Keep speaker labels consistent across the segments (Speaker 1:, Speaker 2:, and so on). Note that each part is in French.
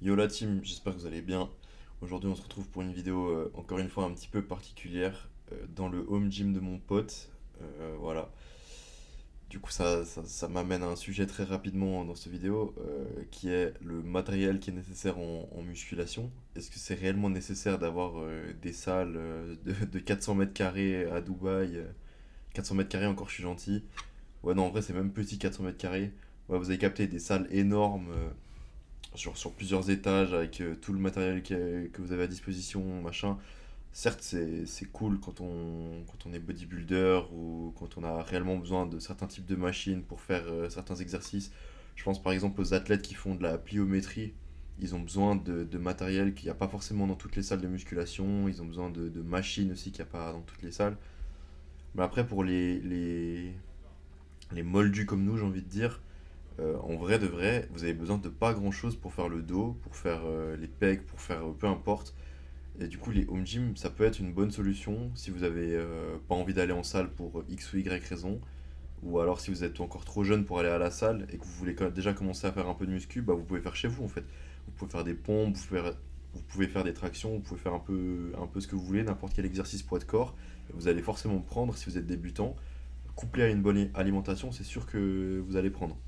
Speaker 1: Yo la team, j'espère que vous allez bien. Aujourd'hui on se retrouve pour une vidéo encore une fois un petit peu particulière dans le home gym de mon pote. Voilà. Du coup ça m'amène à un sujet très rapidement dans cette vidéo qui est le matériel qui est nécessaire en musculation. Est-ce que c'est réellement nécessaire d'avoir des salles de 400 mètres carrés à Dubaï 400 mètres carrés encore je suis gentil. Ouais non en vrai c'est même petit 400 mètres carrés. Ouais, vous avez capté des salles énormes sur plusieurs étages avec tout le matériel que vous avez à disposition, machin. Certes, c'est cool quand on est bodybuilder ou quand on a réellement besoin de certains types de machines pour faire certains exercices. Je pense par exemple aux athlètes qui font de la pliométrie. Ils ont besoin de matériel qu'il n'y a pas forcément dans toutes les salles de musculation. Ils ont besoin de machines aussi qu'il n'y a pas dans toutes les salles. Mais après, pour les moldus comme nous, j'ai envie de dire, en vrai de vrai, vous avez besoin de pas grand chose pour faire le dos, pour faire les pecs, pour faire peu importe. Et du coup, les home gym, ça peut être une bonne solution si vous avez pas envie d'aller en salle pour X ou Y raison. Ou alors si vous êtes encore trop jeune pour aller à la salle et que vous voulez déjà commencer à faire un peu de muscu, bah vous pouvez faire chez vous en fait. Vous pouvez faire des pompes, vous pouvez faire des tractions, vous pouvez faire un peu ce que vous voulez, n'importe quel exercice poids de corps. Et vous allez forcément prendre si vous êtes débutant. Couplé à une bonne alimentation, c'est sûr que vous allez prendre.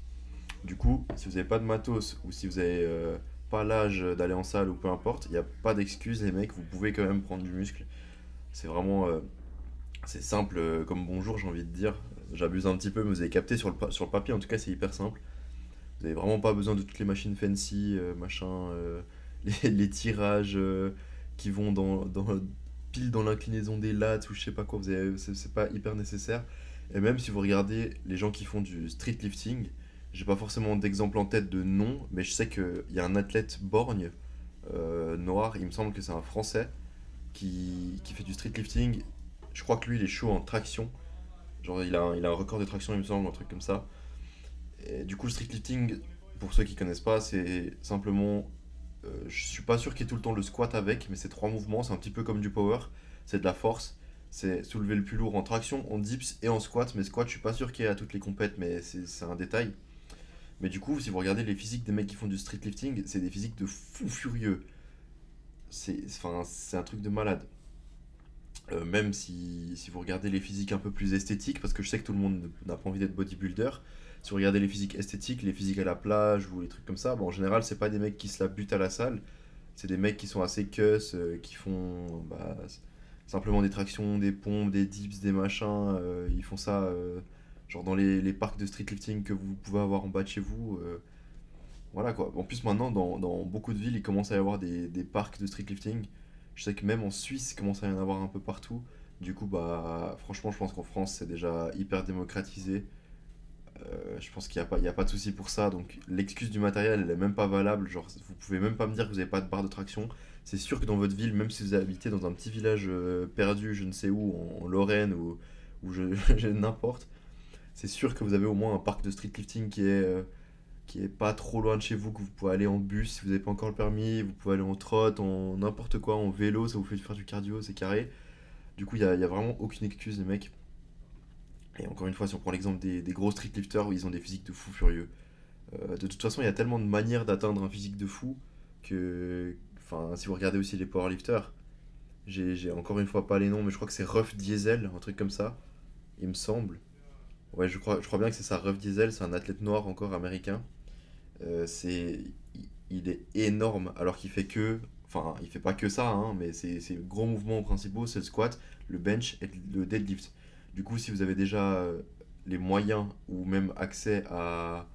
Speaker 1: Du coup, si vous n'avez pas de matos ou si vous n'avez pas l'âge d'aller en salle ou peu importe, il n'y a pas d'excuse les mecs, vous pouvez quand même prendre du muscle. C'est vraiment c'est simple comme bonjour j'ai envie de dire. J'abuse un petit peu mais vous avez capté sur le papier en tout cas c'est hyper simple. Vous n'avez vraiment pas besoin de toutes les machines fancy, machin, les tirages qui vont pile dans l'inclinaison des lats ou je sais pas quoi, c'est pas hyper nécessaire. Et même si vous regardez les gens qui font du street lifting, j'ai pas forcément d'exemple en tête de nom, mais je sais qu'il y a un athlète borgne noir, il me semble que c'est un français, qui fait du street lifting. Je crois que lui il est chaud en traction, genre il a un record de traction il me semble, un truc comme ça. Et du coup, le street lifting, pour ceux qui connaissent pas, c'est simplement. Je suis pas sûr qu'il y ait tout le temps le squat avec, mais c'est trois mouvements, c'est un petit peu comme du power. C'est de la force, c'est soulever le plus lourd en traction, en dips et en squat. Mais squat, je suis pas sûr qu'il y ait à toutes les compètes, mais c'est un détail. Mais du coup, si vous regardez les physiques des mecs qui font du street lifting, c'est des physiques de fou furieux. C'est un truc de malade. Même si vous regardez les physiques un peu plus esthétiques, parce que je sais que tout le monde n'a pas envie d'être bodybuilder, si vous regardez les physiques esthétiques, les physiques à la plage ou les trucs comme ça, bon, en général, c'est pas des mecs qui se la butent à la salle, c'est des mecs qui sont assez cuss, qui font simplement des tractions, des pompes, des dips, des machins, ils font ça genre dans les parcs de street lifting que vous pouvez avoir en bas de chez vous. Voilà quoi. En plus, maintenant, dans beaucoup de villes, il commence à y avoir des parcs de street lifting. Je sais que même en Suisse, il commence à y en avoir un peu partout. Du coup, bah, franchement, je pense qu'en France, c'est déjà hyper démocratisé. Je pense qu'il y a pas de souci pour ça. Donc, l'excuse du matériel, elle est même pas valable. Genre, vous pouvez même pas me dire que vous n'avez pas de barre de traction. C'est sûr que dans votre ville, même si vous habitez dans un petit village perdu, je ne sais où, en Lorraine ou n'importe, c'est sûr que vous avez au moins un parc de street lifting qui est pas trop loin de chez vous, que vous pouvez aller en bus si vous n'avez pas encore le permis, vous pouvez aller en trotte, en n'importe quoi, en vélo, ça vous fait faire du cardio, c'est carré. Du coup, il y a vraiment aucune excuse, les mecs. Et encore une fois, si on prend l'exemple des gros streetlifters, où ils ont des physiques de fous furieux. De toute façon, il y a tellement de manières d'atteindre un physique de fou que. Enfin, si vous regardez aussi les powerlifters, j'ai encore une fois pas les noms, mais je crois que c'est Ruff Diesel, un truc comme ça, il me semble. Ouais, je crois bien que c'est ça, Ruff Diesel, c'est un athlète noir encore américain. Il est énorme alors qu'il fait que, enfin il fait pas que ça, hein, mais ses gros mouvements principaux c'est le squat, le bench et le deadlift. Du coup si vous avez déjà les moyens ou même accès à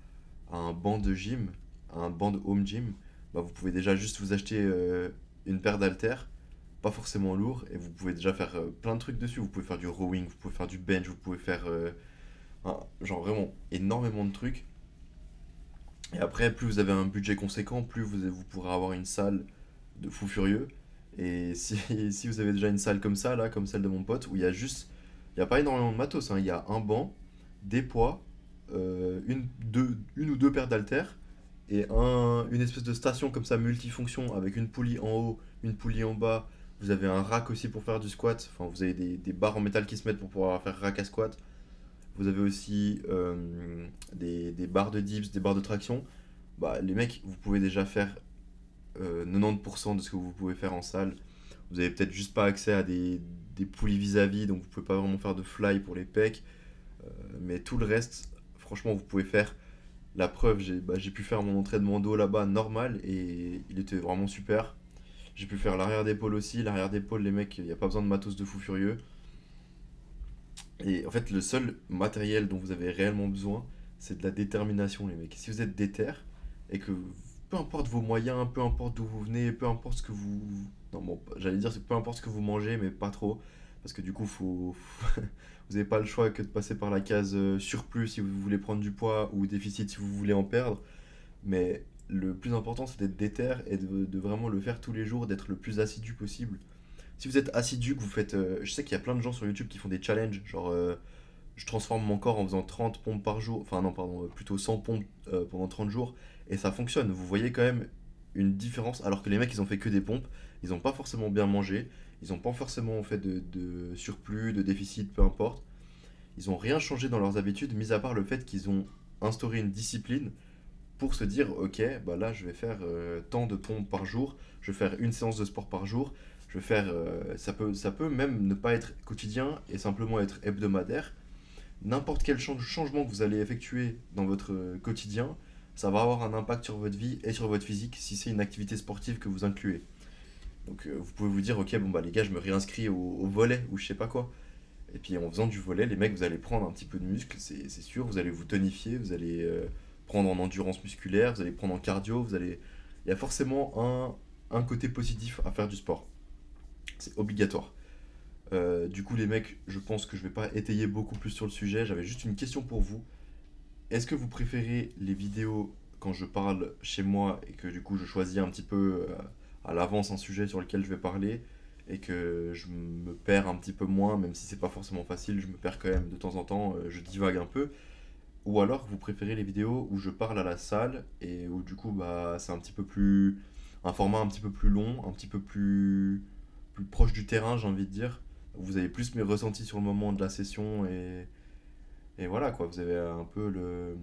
Speaker 1: un banc de gym, à un banc de home gym, bah, vous pouvez déjà juste vous acheter une paire d'haltères, pas forcément lourd, et vous pouvez déjà faire plein de trucs dessus. Vous pouvez faire du rowing, vous pouvez faire du bench, vous pouvez faire genre vraiment énormément de trucs. Et après, plus vous avez un budget conséquent, plus vous pourrez avoir une salle de fou furieux. Et si, si vous avez déjà une salle comme ça, là, comme celle de mon pote, où il n'y a pas énormément de matos, hein. Il y a un banc, des poids, une ou deux paires d'haltères, et une espèce de station comme ça, multifonction, avec une poulie en haut, une poulie en bas. Vous avez un rack aussi pour faire du squat. Enfin, vous avez des barres en métal qui se mettent pour pouvoir faire rack à squat. Vous avez aussi des barres de dips, des barres de traction. Bah, les mecs, vous pouvez déjà faire 90% de ce que vous pouvez faire en salle. Vous avez peut-être juste pas accès à des poulies vis-à-vis, donc vous pouvez pas vraiment faire de fly pour les pecs. Mais tout le reste, franchement, vous pouvez faire. La preuve, j'ai pu faire mon entraînement dos là-bas normal et il était vraiment super. J'ai pu faire l'arrière d'épaule aussi. L'arrière d'épaule, les mecs, il n'y a pas besoin de matos de fou furieux. Et en fait, le seul matériel dont vous avez réellement besoin, c'est de la détermination, les mecs. Si vous êtes déter et que peu importe vos moyens, peu importe d'où vous venez, peu importe ce que vous. Non, bon, j'allais dire peu importe ce que vous mangez, mais pas trop. Parce que du coup, vous n'avez pas le choix que de passer par la case surplus si vous voulez prendre du poids ou déficit si vous voulez en perdre. Mais le plus important, c'est d'être déter et de vraiment le faire tous les jours, d'être le plus assidu possible. Si vous êtes assidu, que vous faites. Je sais qu'il y a plein de gens sur YouTube qui font des challenges, genre je transforme mon corps en faisant 30 pompes par jour, enfin non, pardon, plutôt 100 pompes pendant 30 jours, et ça fonctionne. Vous voyez quand même une différence, alors que les mecs, ils ont fait que des pompes, ils n'ont pas forcément bien mangé, ils n'ont pas forcément fait de surplus, de déficit, peu importe. Ils n'ont rien changé dans leurs habitudes, mis à part le fait qu'ils ont instauré une discipline pour se dire, ok, bah là je vais faire tant de pompes par jour, je vais faire une séance de sport par jour, je vais faire, ça peut même ne pas être quotidien et simplement être hebdomadaire. N'importe quel changement que vous allez effectuer dans votre quotidien, ça va avoir un impact sur votre vie et sur votre physique si c'est une activité sportive que vous incluez. Donc vous pouvez vous dire, ok, bon bah les gars, je me réinscris au volley ou je sais pas quoi. Et puis en faisant du volley, les mecs, vous allez prendre un petit peu de muscle, c'est sûr, vous allez vous tonifier, vous allez prendre en endurance musculaire, vous allez prendre en cardio, vous allez. Il y a forcément un côté positif à faire du sport. C'est obligatoire. Du coup, les mecs, je pense que je vais pas étayer beaucoup plus sur le sujet. J'avais juste une question pour vous. Est-ce que vous préférez les vidéos quand je parle chez moi et que du coup je choisis un petit peu à l'avance un sujet sur lequel je vais parler et que je me perds un petit peu moins, même si c'est pas forcément facile, je me perds quand même de temps en temps, je divague un peu. Ou alors vous préférez les vidéos où je parle à la salle et où du coup bah c'est un petit peu plus un format un petit peu plus long, un petit peu plus proche du terrain, j'ai envie de dire. Vous avez plus mes ressentis sur le moment de la session et voilà quoi, vous avez un peu le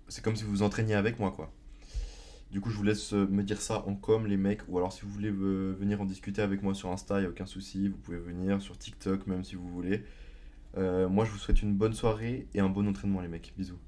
Speaker 1: c'est comme si vous vous entraîniez avec moi quoi. Du coup, je vous laisse me dire ça en com les mecs ou alors si vous voulez venir en discuter avec moi sur Insta, il y a aucun souci, vous pouvez venir sur TikTok même si vous voulez. Moi, je vous souhaite une bonne soirée et un bon entraînement les mecs. Bisous.